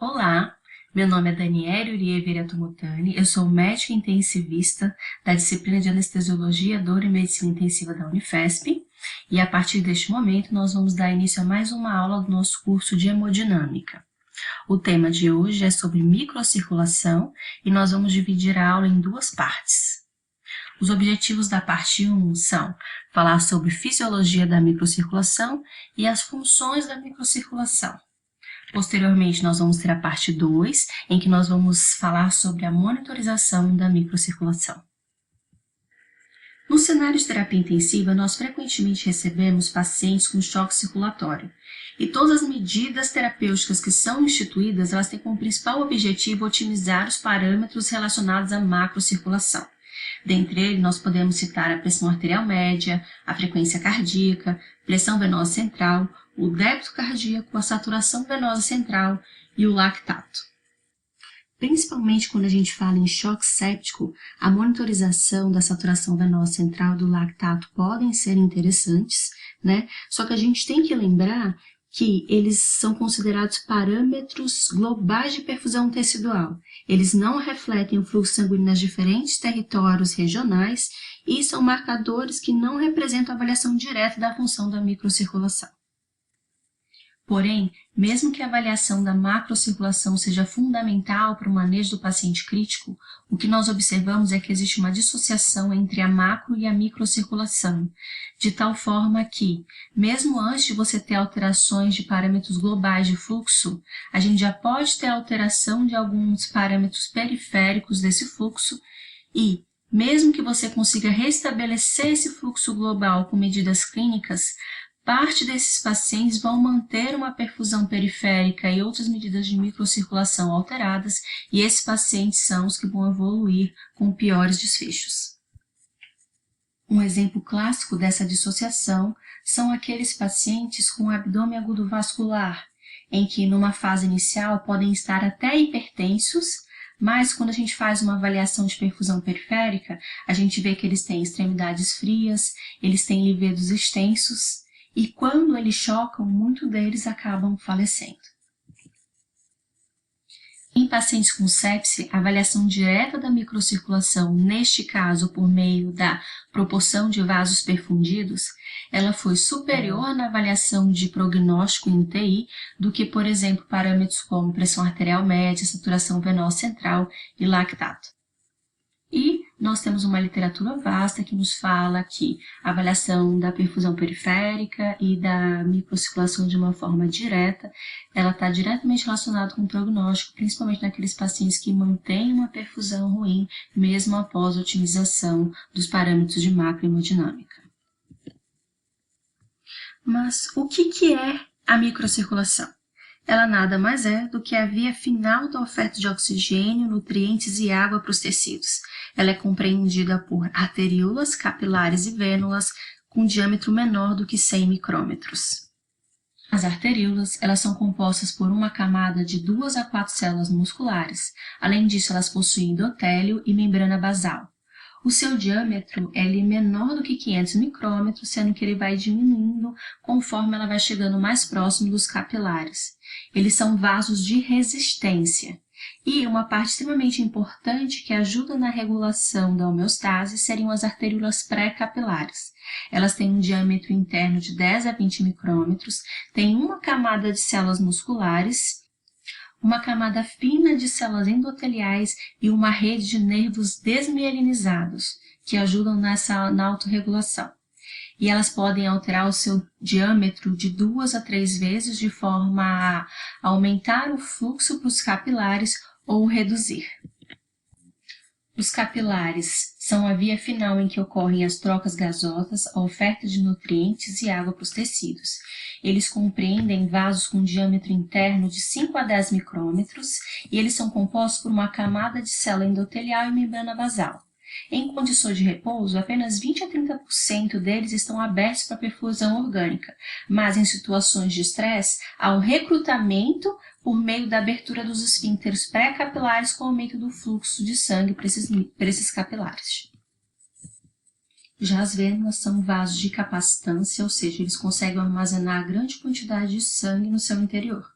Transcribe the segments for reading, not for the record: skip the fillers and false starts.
Olá, meu nome é Daniele Urievira Tumutani, eu sou médica intensivista da disciplina de Anestesiologia, Dor e Medicina Intensiva da Unifesp e a partir deste momento nós vamos dar início a mais uma aula do nosso curso de Hemodinâmica. O tema de hoje é sobre microcirculação e nós vamos dividir a aula em duas partes. Os objetivos da parte 1 são falar sobre fisiologia da microcirculação e as funções da microcirculação. Posteriormente, nós vamos ter a parte 2, em que nós vamos falar sobre a monitorização da microcirculação. No cenário de terapia intensiva, nós frequentemente recebemos pacientes com choque circulatório. E todas as medidas terapêuticas que são instituídas, elas têm como principal objetivo otimizar os parâmetros relacionados à macrocirculação. Dentre eles, nós podemos citar a pressão arterial média, a frequência cardíaca, pressão venosa central, o débito cardíaco, a saturação venosa central e o lactato. Principalmente quando a gente fala em choque séptico, a monitorização da saturação venosa central e do lactato podem ser interessantes, né? Só que a gente tem que lembrar que eles são considerados parâmetros globais de perfusão tecidual. Eles não refletem o fluxo sanguíneo nas diferentes territórios regionais e são marcadores que não representam a avaliação direta da função da microcirculação. Porém, mesmo que a avaliação da macrocirculação seja fundamental para o manejo do paciente crítico, o que nós observamos é que existe uma dissociação entre a macro e a microcirculação, de tal forma que, mesmo antes de você ter alterações de parâmetros globais de fluxo, a gente já pode ter alteração de alguns parâmetros periféricos desse fluxo e, mesmo que você consiga restabelecer esse fluxo global com medidas clínicas, parte desses pacientes vão manter uma perfusão periférica e outras medidas de microcirculação alteradas, e esses pacientes são os que vão evoluir com piores desfechos. Um exemplo clássico dessa dissociação são aqueles pacientes com abdômen agudo vascular, em que numa fase inicial podem estar até hipertensos, mas quando a gente faz uma avaliação de perfusão periférica, a gente vê que eles têm extremidades frias, eles têm livedos extensos, e quando eles chocam, muitos deles acabam falecendo. Em pacientes com sepse, a avaliação direta da microcirculação, neste caso por meio da proporção de vasos perfundidos, ela foi superior na avaliação de prognóstico em UTI do que, por exemplo, parâmetros como pressão arterial média, saturação venosa central e lactato. E nós temos uma literatura vasta que nos fala que a avaliação da perfusão periférica e da microcirculação de uma forma direta, ela está diretamente relacionada com o prognóstico, principalmente naqueles pacientes que mantêm uma perfusão ruim, mesmo após a otimização dos parâmetros de macrohemodinâmica. Mas o que é a microcirculação? Ela nada mais é do que a via final da oferta de oxigênio, nutrientes e água para os tecidos. Ela é compreendida por arteríolas, capilares e vênulas com diâmetro menor do que 100 micrômetros. As arteríolas, elas são compostas por uma camada de 2 a 4 células musculares. Além disso, elas possuem endotélio e membrana basal. O seu diâmetro é menor do que 500 micrômetros, sendo que ele vai diminuindo conforme ela vai chegando mais próximo dos capilares. Eles são vasos de resistência. E uma parte extremamente importante que ajuda na regulação da homeostase seriam as arteríolas pré-capilares. Elas têm um diâmetro interno de 10 a 20 micrômetros, têm uma camada de células musculares, uma camada fina de células endoteliais e uma rede de nervos desmielinizados, que ajudam na autorregulação. E elas podem alterar o seu diâmetro de 2 a 3 vezes de forma a aumentar o fluxo para os capilares ou reduzir. Os capilares são a via final em que ocorrem as trocas gasosas, a oferta de nutrientes e água para os tecidos. Eles compreendem vasos com diâmetro interno de 5 a 10 micrômetros e eles são compostos por uma camada de célula endotelial e membrana basal. Em condições de repouso, apenas 20 a 30% deles estão abertos para perfusão orgânica, mas em situações de estresse, há um recrutamento por meio da abertura dos esfíncteres pré-capilares com o aumento do fluxo de sangue para esses capilares. Já as vênulas são vasos de capacitância, ou seja, eles conseguem armazenar grande quantidade de sangue no seu interior.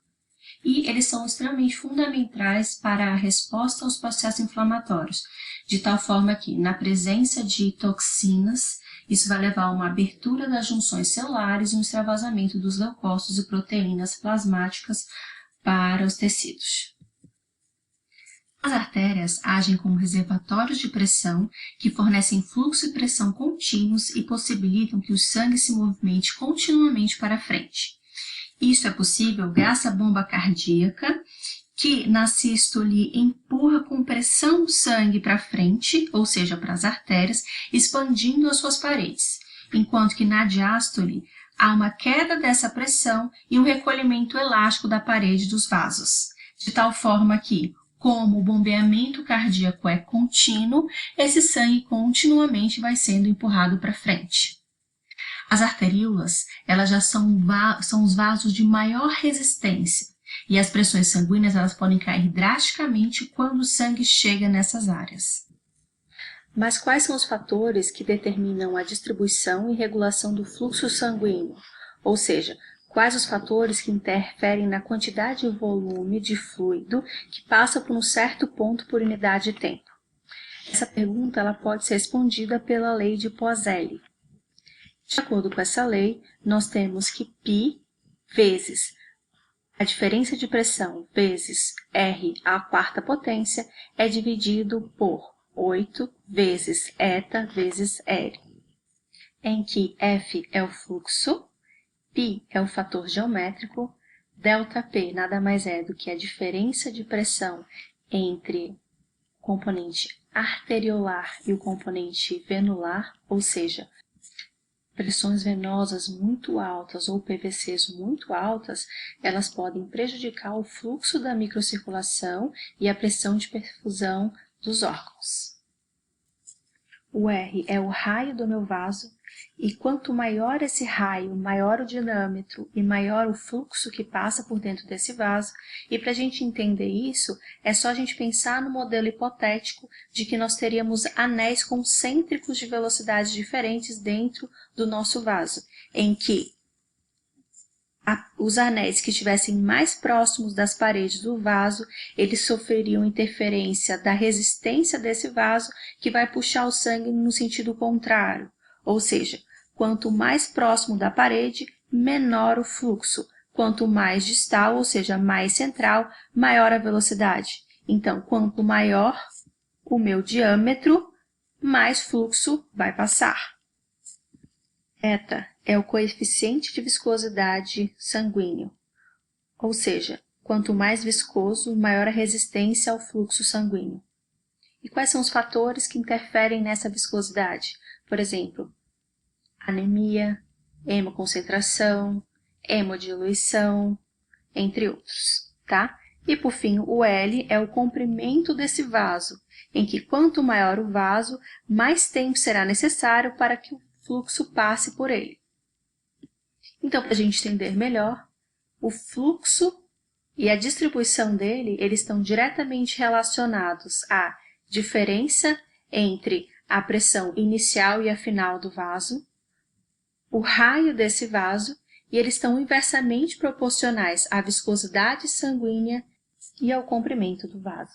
e eles são extremamente fundamentais para a resposta aos processos inflamatórios, de tal forma que, na presença de toxinas, isso vai levar a uma abertura das junções celulares e um extravasamento dos leucócitos e proteínas plasmáticas para os tecidos. As artérias agem como reservatórios de pressão que fornecem fluxo e pressão contínuos e possibilitam que o sangue se movimente continuamente para frente. Isso é possível graças à bomba cardíaca, que na sístole empurra com pressão o sangue para frente, ou seja, para as artérias, expandindo as suas paredes, enquanto que na diástole há uma queda dessa pressão e um recolhimento elástico da parede dos vasos, de tal forma que, como o bombeamento cardíaco é contínuo, esse sangue continuamente vai sendo empurrado para frente. As arteríolas, elas já são os vasos de maior resistência e as pressões sanguíneas elas podem cair drasticamente quando o sangue chega nessas áreas. Mas quais são os fatores que determinam a distribuição e regulação do fluxo sanguíneo? Ou seja, quais os fatores que interferem na quantidade e volume de fluido que passa por um certo ponto por unidade de tempo? Essa pergunta ela pode ser respondida pela lei de Poiseuille. De acordo com essa lei, nós temos que π vezes a diferença de pressão vezes R à quarta potência é dividido por 8 vezes eta vezes R, em que F é o fluxo, π é o fator geométrico, ΔP nada mais é do que a diferença de pressão entre o componente arteriolar e o componente venular, ou seja, pressões venosas muito altas ou PVCs muito altas, elas podem prejudicar o fluxo da microcirculação e a pressão de perfusão dos órgãos. O R é o raio do meu vaso, e quanto maior esse raio, maior o diâmetro e maior o fluxo que passa por dentro desse vaso. E para a gente entender isso, é só a gente pensar no modelo hipotético de que nós teríamos anéis concêntricos de velocidades diferentes dentro do nosso vaso, em que os anéis que estivessem mais próximos das paredes do vaso, eles sofreriam interferência da resistência desse vaso, que vai puxar o sangue no sentido contrário. Ou seja, quanto mais próximo da parede, menor o fluxo. Quanto mais distal, ou seja, mais central, maior a velocidade. Então, quanto maior o meu diâmetro, mais fluxo vai passar. Eta é o coeficiente de viscosidade sanguíneo, ou seja, quanto mais viscoso, maior a resistência ao fluxo sanguíneo. E quais são os fatores que interferem nessa viscosidade? Por exemplo, anemia, hemoconcentração, hemodiluição, entre outros, tá? E por fim, o L é o comprimento desse vaso, em que quanto maior o vaso, mais tempo será necessário para que o fluxo passe por ele. Então, para a gente entender melhor, o fluxo e a distribuição dele, eles estão diretamente relacionados à diferença entre a pressão inicial e a final do vaso, o raio desse vaso, e eles estão inversamente proporcionais à viscosidade sanguínea e ao comprimento do vaso.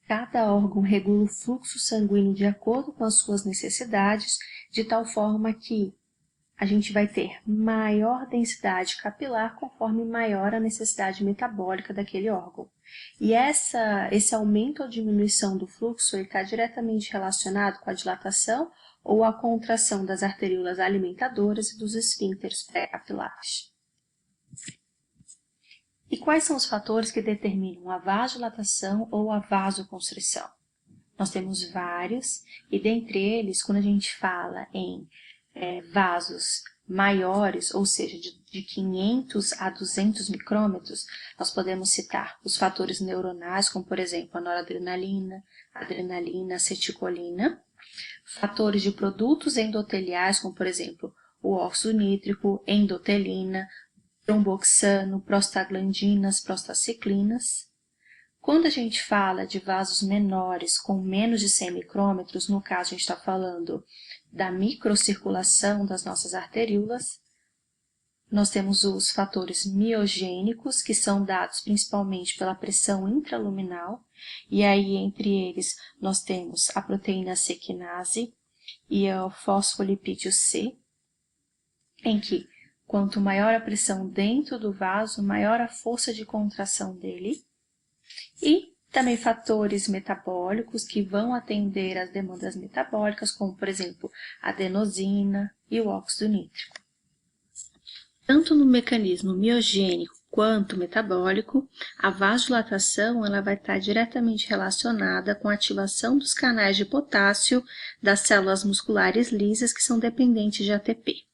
Cada órgão regula o fluxo sanguíneo de acordo com as suas necessidades, de tal forma que a gente vai ter maior densidade capilar conforme maior a necessidade metabólica daquele órgão. E esse aumento ou diminuição do fluxo está diretamente relacionado com a dilatação ou a contração das arteríolas alimentadoras e dos esfíncteres pré-capilares. E quais são os fatores que determinam a vasodilatação ou a vasoconstrição? Nós temos vários, e dentre eles, quando a gente fala em vasos maiores, ou seja, de 500 a 200 micrômetros, nós podemos citar os fatores neuronais, como por exemplo a noradrenalina, adrenalina, acetilcolina, fatores de produtos endoteliais, como por exemplo o óxido nítrico, endotelina, tromboxano, prostaglandinas, prostaciclinas. Quando a gente fala de vasos menores com menos de 100 micrômetros, no caso a gente está falando da microcirculação das nossas arteríolas, nós temos os fatores miogênicos, que são dados principalmente pela pressão intraluminal, e aí entre eles nós temos a proteína C quinase e o fosfolipídio C, em que quanto maior a pressão dentro do vaso, maior a força de contração dele, e também fatores metabólicos que vão atender às demandas metabólicas, como por exemplo a adenosina e o óxido nítrico. Tanto no mecanismo miogênico quanto metabólico, a vasodilatação ela vai estar diretamente relacionada com a ativação dos canais de potássio das células musculares lisas que são dependentes de ATP.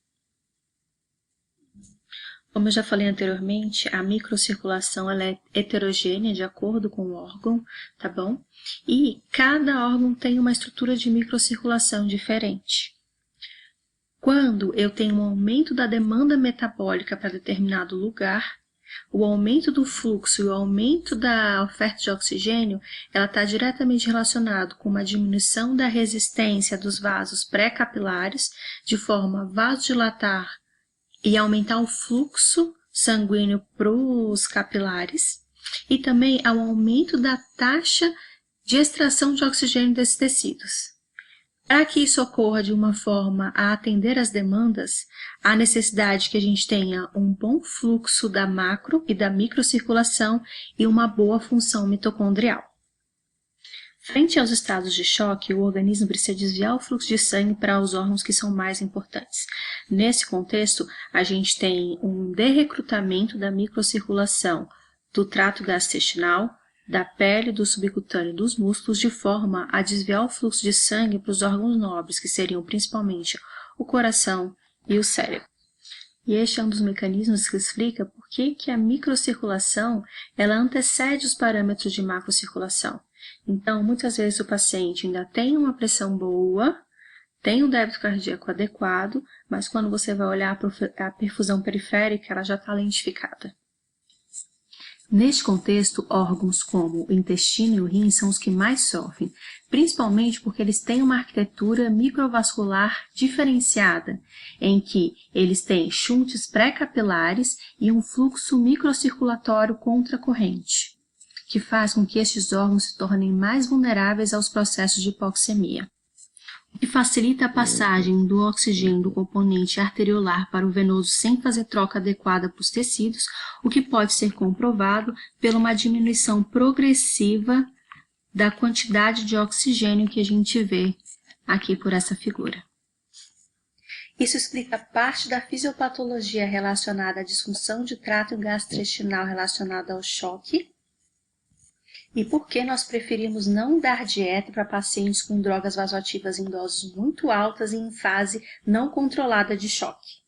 Como eu já falei anteriormente, a microcirculação ela é heterogênea de acordo com o órgão, tá bom? E cada órgão tem uma estrutura de microcirculação diferente. Quando eu tenho um aumento da demanda metabólica para determinado lugar, o aumento do fluxo e o aumento da oferta de oxigênio, ela está diretamente relacionado com uma diminuição da resistência dos vasos pré-capilares, de forma a vasodilatar e aumentar o fluxo sanguíneo para os capilares, e também ao aumento da taxa de extração de oxigênio desses tecidos. Para que isso ocorra de uma forma a atender às demandas, há necessidade que a gente tenha um bom fluxo da macro e da microcirculação e uma boa função mitocondrial. Frente aos estados de choque, o organismo precisa desviar o fluxo de sangue para os órgãos que são mais importantes. Nesse contexto, a gente tem um derrecrutamento da microcirculação do trato gastrointestinal, da pele, do subcutâneo e dos músculos, de forma a desviar o fluxo de sangue para os órgãos nobres, que seriam principalmente o coração e o cérebro. E este é um dos mecanismos que explica por que a microcirculação ela antecede os parâmetros de macrocirculação. Então, muitas vezes o paciente ainda tem uma pressão boa, tem um débito cardíaco adequado, mas quando você vai olhar a perfusão periférica, ela já está lentificada. Neste contexto, órgãos como o intestino e o rim são os que mais sofrem, principalmente porque eles têm uma arquitetura microvascular diferenciada, em que eles têm shunts pré-capilares e um fluxo microcirculatório contracorrente, que faz com que estes órgãos se tornem mais vulneráveis aos processos de hipoxemia, o que facilita a passagem do oxigênio do componente arteriolar para o venoso sem fazer troca adequada para os tecidos, o que pode ser comprovado por uma diminuição progressiva da quantidade de oxigênio que a gente vê aqui por essa figura. Isso explica parte da fisiopatologia relacionada à disfunção de trato gastrointestinal relacionada ao choque, e por que nós preferimos não dar dieta para pacientes com drogas vasoativas em doses muito altas e em fase não controlada de choque.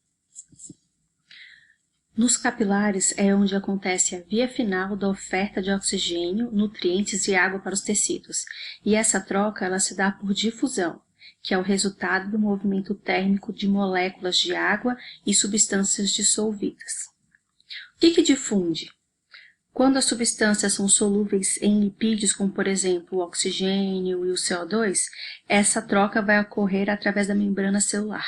Nos capilares é onde acontece a via final da oferta de oxigênio, nutrientes e água para os tecidos, e essa troca ela se dá por difusão, que é o resultado do movimento térmico de moléculas de água e substâncias dissolvidas. O que difunde? Quando as substâncias são solúveis em lipídios, como por exemplo o oxigênio e o CO2, essa troca vai ocorrer através da membrana celular.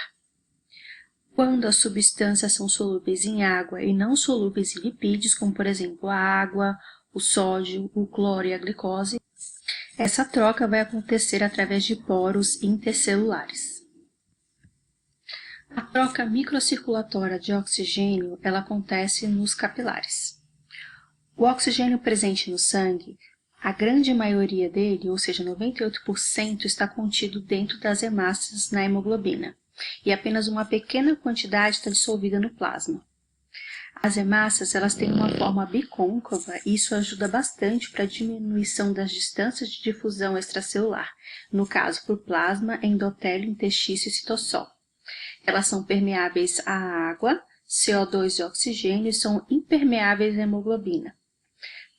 Quando as substâncias são solúveis em água e não solúveis em lipídios, como por exemplo a água, o sódio, o cloro e a glicose, essa troca vai acontecer através de poros intercelulares. A troca microcirculatória de oxigênio ela acontece nos capilares. O oxigênio presente no sangue, a grande maioria dele, ou seja, 98%, está contido dentro das hemácias na hemoglobina, e apenas uma pequena quantidade está dissolvida no plasma. As hemácias elas têm uma forma bicôncava e isso ajuda bastante para a diminuição das distâncias de difusão extracelular, no caso por plasma, endotélio, interstício e citossol. Elas são permeáveis à água, CO2 e oxigênio e são impermeáveis à hemoglobina.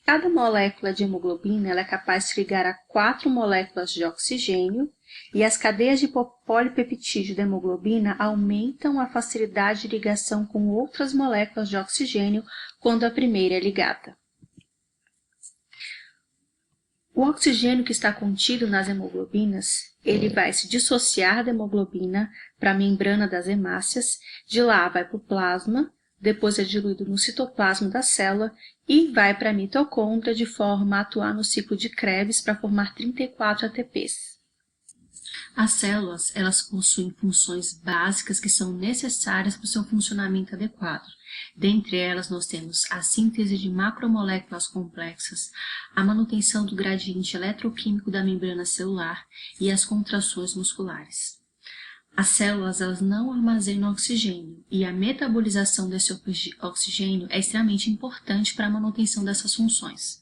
Cada molécula de hemoglobina ela é capaz de ligar a 4 moléculas de oxigênio e as cadeias de polipeptídeo da hemoglobina aumentam a facilidade de ligação com outras moléculas de oxigênio quando a primeira é ligada. O oxigênio que está contido nas hemoglobinas, ele vai se dissociar da hemoglobina para a membrana das hemácias, de lá vai para o plasma, depois é diluído no citoplasma da célula e vai para a mitocôndria de forma a atuar no ciclo de Krebs para formar 34 ATPs. As células, elas possuem funções básicas que são necessárias para o seu funcionamento adequado. Dentre elas, nós temos a síntese de macromoléculas complexas, a manutenção do gradiente eletroquímico da membrana celular e as contrações musculares. As células, elas não armazenam oxigênio e a metabolização desse oxigênio é extremamente importante para a manutenção dessas funções.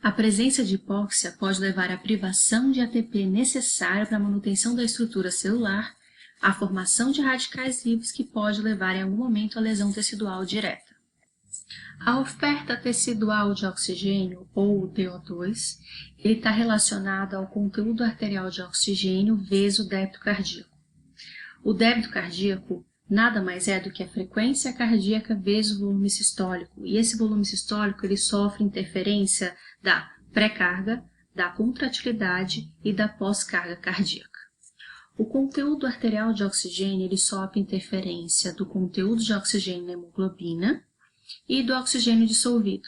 A presença de hipóxia pode levar à privação de ATP necessário para a manutenção da estrutura celular, à formação de radicais livres que pode levar em algum momento à lesão tecidual direta. A oferta tecidual de oxigênio, ou o DO2, está relacionada ao conteúdo arterial de oxigênio vezes o débito cardíaco. O débito cardíaco nada mais é do que a frequência cardíaca vezes o volume sistólico, e esse volume sistólico ele sofre interferência da pré-carga, da contratilidade e da pós-carga cardíaca. O conteúdo arterial de oxigênio ele sofre interferência do conteúdo de oxigênio na hemoglobina e do oxigênio dissolvido.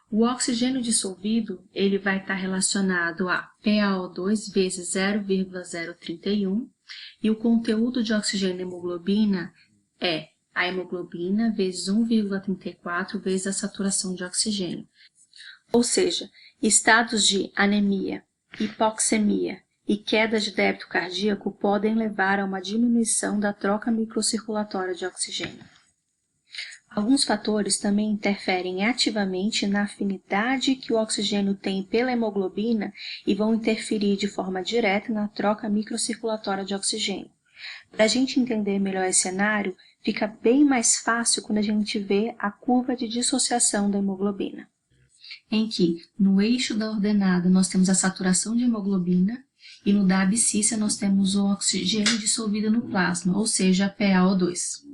O oxigênio dissolvido ele vai estar relacionado a PaO2 vezes 0,031 e o conteúdo de oxigênio na hemoglobina é a hemoglobina vezes 1,34 vezes a saturação de oxigênio. Ou seja, estados de anemia, hipoxemia e queda de débito cardíaco podem levar a uma diminuição da troca microcirculatória de oxigênio. Alguns fatores também interferem ativamente na afinidade que o oxigênio tem pela hemoglobina e vão interferir de forma direta na troca microcirculatória de oxigênio. Para a gente entender melhor esse cenário, fica bem mais fácil quando a gente vê a curva de dissociação da hemoglobina, em que no eixo da ordenada nós temos a saturação de hemoglobina e no da abscissa nós temos o oxigênio dissolvido no plasma, ou seja, PaO2.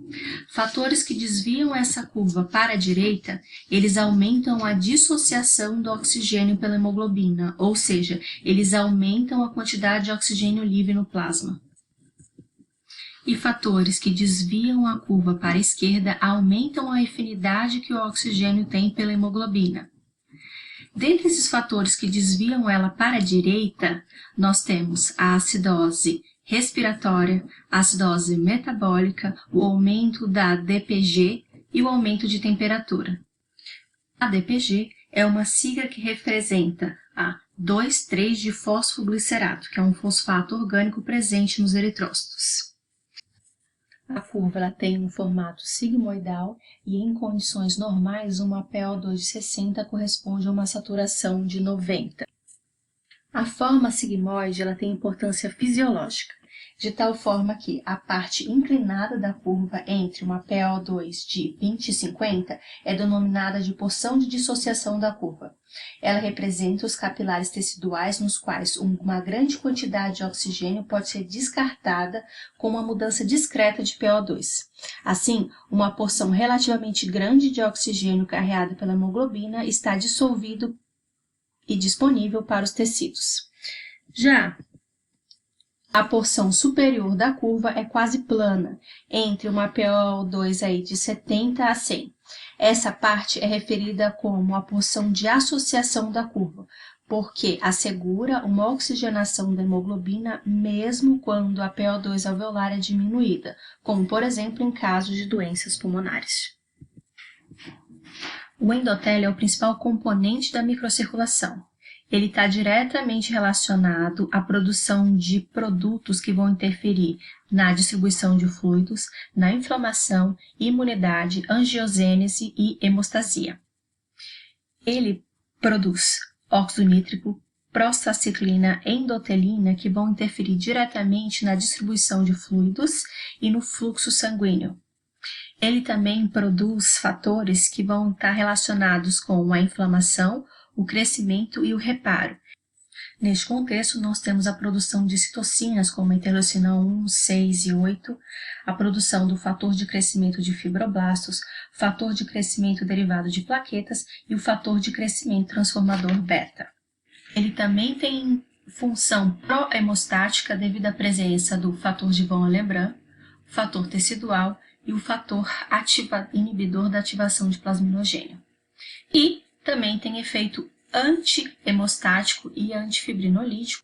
Fatores que desviam essa curva para a direita, eles aumentam a dissociação do oxigênio pela hemoglobina, ou seja, eles aumentam a quantidade de oxigênio livre no plasma. E fatores que desviam a curva para a esquerda aumentam a afinidade que o oxigênio tem pela hemoglobina. Dentre esses fatores que desviam ela para a direita, nós temos a acidose respiratória, a acidose metabólica, o aumento da DPG e o aumento de temperatura. A DPG é uma sigla que representa a 2,3-difosfoglicerato, que é um fosfato orgânico presente nos eritrócitos. A curva ela tem um formato sigmoidal e em condições normais uma PaO2 de 60 corresponde a uma saturação de 90. A forma sigmoide ela tem importância fisiológica, de tal forma que a parte inclinada da curva entre uma PaO2 de 20 e 50 é denominada de porção de dissociação da curva. Ela representa os capilares teciduais nos quais uma grande quantidade de oxigênio pode ser descartada com uma mudança discreta de PaO2. Assim, uma porção relativamente grande de oxigênio carregada pela hemoglobina está dissolvido e disponível para os tecidos. Já a porção superior da curva é quase plana, entre uma PaO2 aí de 70 a 100. Essa parte é referida como a porção de associação da curva, porque assegura uma oxigenação da hemoglobina mesmo quando a PaO2 alveolar é diminuída, como por exemplo em casos de doenças pulmonares. O endotélio é o principal componente da microcirculação. Ele está diretamente relacionado à produção de produtos que vão interferir na distribuição de fluidos, na inflamação, imunidade, angiogênese e hemostasia. Ele produz óxido nítrico, prostaciclina, endotelina, que vão interferir diretamente na distribuição de fluidos e no fluxo sanguíneo. Ele também produz fatores que vão estar relacionados com a inflamação, o crescimento e o reparo. Neste contexto, nós temos a produção de citocinas, como a interleucina 1, 6 e 8, a produção do fator de crescimento de fibroblastos, fator de crescimento derivado de plaquetas e o fator de crescimento transformador beta. Ele também tem função pró-hemostática devido à presença do fator de von Willebrand, fator tecidual e o fator inibidor da ativação de plasminogênio. E também tem efeito anti-hemostático e antifibrinolítico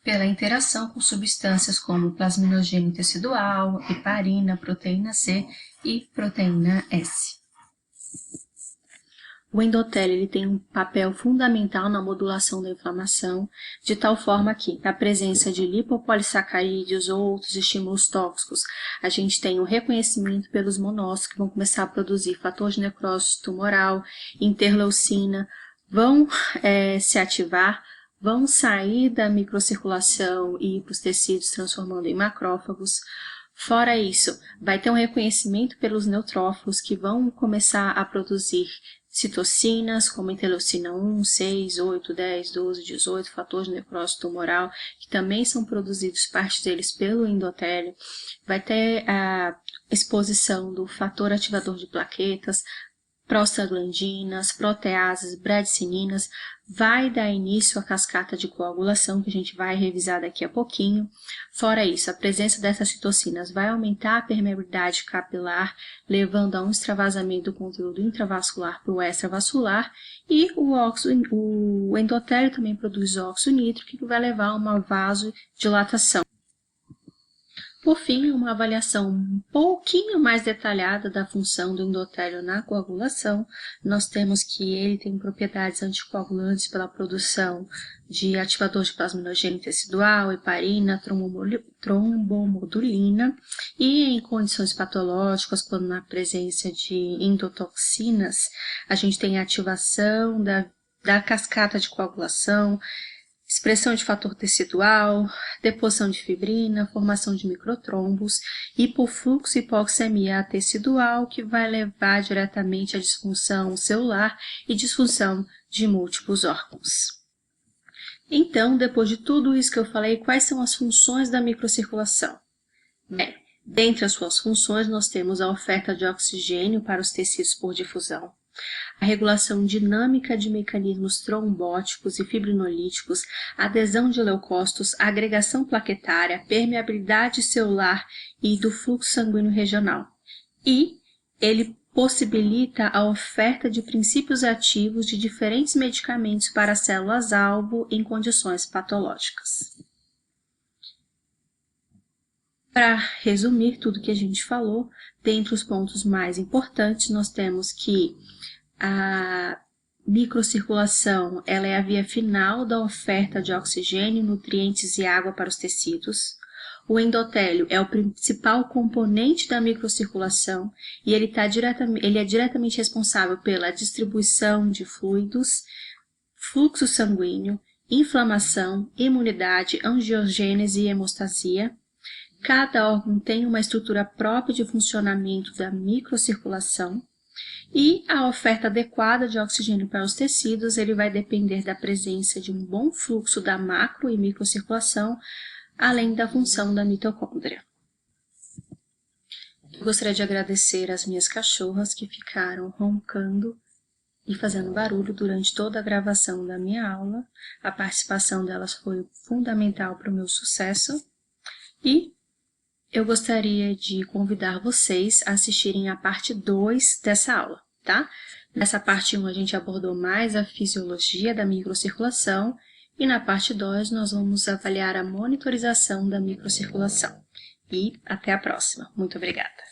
pela interação com substâncias como plasminogênio tecidual, heparina, proteína C e proteína S. O endotélio ele tem um papel fundamental na modulação da inflamação, de tal forma que, na presença de lipopolissacarídeos ou outros estímulos tóxicos, a gente tem o reconhecimento pelos monócitos que vão começar a produzir fator de necrose tumoral, interleucina, vão se ativar, vão sair da microcirculação e ir para os tecidos transformando em macrófagos. Fora isso, vai ter um reconhecimento pelos neutrófilos que vão começar a produzir citocinas, como interleucina 1, 6, 8, 10, 12, 18, fator de necrose tumoral, que também são produzidos, parte deles, pelo endotélio. Vai ter a exposição do fator ativador de plaquetas, prostaglandinas, proteases, bradicininas, vai dar início à cascata de coagulação, que a gente vai revisar daqui a pouquinho. Fora isso, a presença dessas citocinas vai aumentar a permeabilidade capilar, levando a um extravasamento do conteúdo intravascular para o extravascular, e o endotélio também produz óxido nítrico, que vai levar a uma vasodilatação. Por fim, uma avaliação um pouquinho mais detalhada da função do endotélio na coagulação. Nós temos que ele tem propriedades anticoagulantes pela produção de ativador de plasminogênio tecidual, heparina, trombomodulina, e em condições patológicas, quando na presença de endotoxinas, a gente tem a ativação da cascata de coagulação, expressão de fator tecidual, deposição de fibrina, formação de microtrombos, hipofluxo e hipoxemia tecidual, que vai levar diretamente à disfunção celular e disfunção de múltiplos órgãos. Então, depois de tudo isso que eu falei, quais são as funções da microcirculação? Bem, dentre as suas funções, nós temos a oferta de oxigênio para os tecidos por difusão, a regulação dinâmica de mecanismos trombóticos e fibrinolíticos, adesão de leucócitos, agregação plaquetária, permeabilidade celular e do fluxo sanguíneo regional. E ele possibilita a oferta de princípios ativos de diferentes medicamentos para células-alvo em condições patológicas. Para resumir tudo que a gente falou, dentre os pontos mais importantes, nós temos que a microcirculação ela é a via final da oferta de oxigênio, nutrientes e água para os tecidos. O endotélio é o principal componente da microcirculação e ele é diretamente responsável pela distribuição de fluidos, fluxo sanguíneo, inflamação, imunidade, angiogênese e hemostasia. Cada órgão tem uma estrutura própria de funcionamento da microcirculação. E a oferta adequada de oxigênio para os tecidos, ele vai depender da presença de um bom fluxo da macro e microcirculação, além da função da mitocôndria. Eu gostaria de agradecer às minhas cachorras que ficaram roncando e fazendo barulho durante toda a gravação da minha aula. A participação delas foi fundamental para o meu sucesso. E eu gostaria de convidar vocês a assistirem a parte 2 dessa aula, tá? Nessa parte 1 a gente abordou mais a fisiologia da microcirculação e na parte 2 nós vamos avaliar a monitorização da microcirculação. E até a próxima. Muito obrigada!